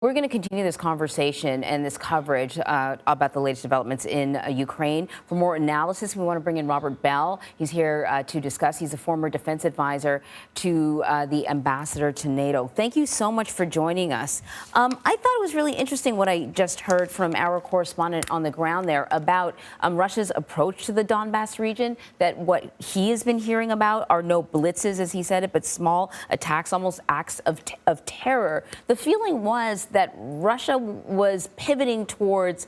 We're going to continue this conversation and this coverage about the latest developments in Ukraine. For more analysis, we want to bring in Robert Bell. He's here to discuss. He's a former defense advisor to the ambassador to NATO. Thank you so much for joining us. I thought it was really interesting what I just heard from our correspondent on the ground there about Russia's approach to the Donbass region, that what he has been hearing about are no blitzes, as he said it, but small attacks, almost acts of terror. The feeling was that Russia was pivoting towards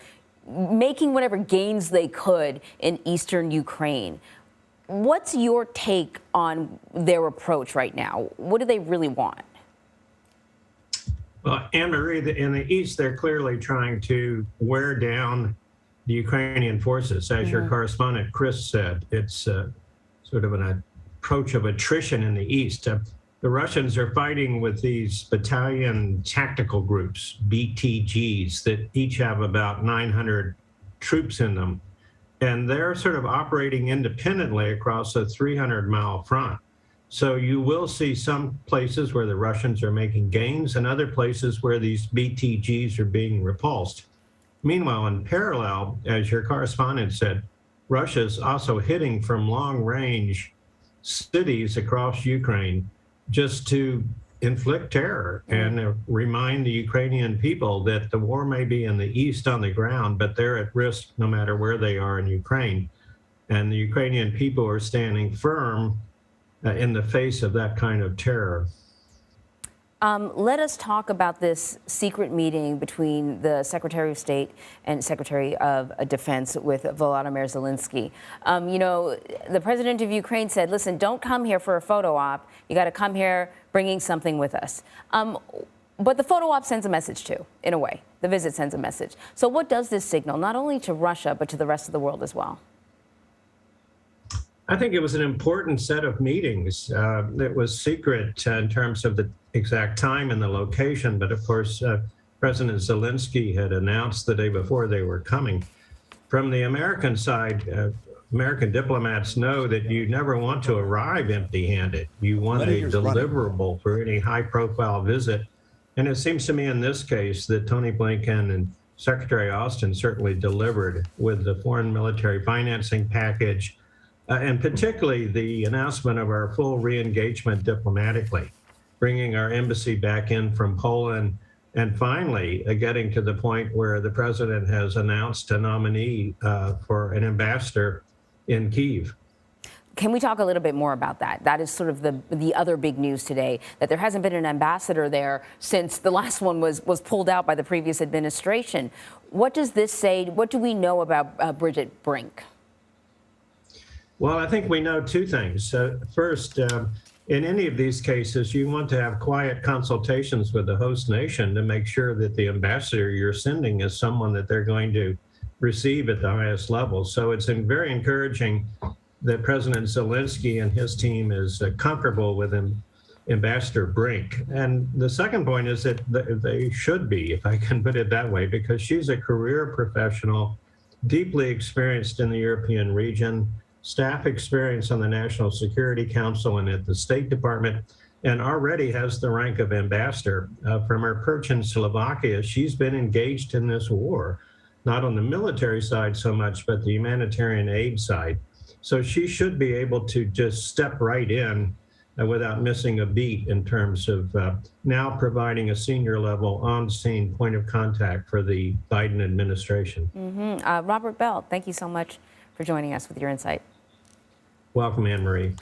making whatever gains they could in eastern Ukraine. What's your take on their approach right now? What do they really want? Well, Anne-Marie, in the east, they're clearly trying to wear down the Ukrainian forces. As your correspondent, Chris, said, it's sort of an approach of attrition in the east. The Russians are fighting with these battalion tactical groups, BTGs, that each have about 900 troops in them. And they're sort of operating independently across a 300-mile front. So you will see some places where the Russians are making gains and other places where these BTGs are being repulsed. Meanwhile, in parallel, as your correspondent said, Russia's also hitting from long-range cities across Ukraine just to inflict terror and remind the Ukrainian people that the war may be in the east on the ground, but they're at risk no matter where they are in Ukraine. And the Ukrainian people are standing firm in the face of that kind of terror. Let us talk about this secret meeting between the Secretary of State and Secretary of Defense with Volodymyr Zelenskyy. You know, the president of Ukraine said, listen, don't come here for a photo op. You got to come here bringing something with us. But the photo op sends a message too, in a way. The visit sends a message. So what does this signal, not only to Russia, but to the rest of the world as well? I think it was an important set of meetings. It was secret in terms of the exact time and the location, but of course, President Zelenskyy had announced the day before they were coming. From the American side, American diplomats know that you never want to arrive empty-handed. You want a deliverable for any high-profile visit. And it seems to me in this case that Tony Blinken and Secretary Austin certainly delivered with the foreign military financing package, and particularly the announcement of our full re-engagement diplomatically, bringing our embassy back in from Poland, and finally getting to the point where the president has announced a nominee for an ambassador in Kyiev. Can we talk a little bit more about that? That is sort of the other big news today, that there hasn't been an ambassador there since the last one was pulled out by the previous administration. What does this say? What do we know about Bridget Brink? Well, I think we know two things. First, in any of these cases, you want to have quiet consultations with the host nation to make sure that the ambassador you're sending is someone that they're going to receive at the highest level. So it's very encouraging that President Zelenskyy and his team is comfortable with Ambassador Brink. And the second point is that they should be, if I can put it that way, because she's a career professional, deeply experienced in the European region, staff experience on the National Security Council and at the State Department, and already has the rank of ambassador. From her perch in Slovakia, she's been engaged in this war, not on the military side so much, but the humanitarian aid side. So she should be able to just step right in without missing a beat in terms of now providing a senior level on-scene point of contact for the Biden administration. Robert Bell, thank you so much for joining us with your insight. Welcome, Anne-Marie.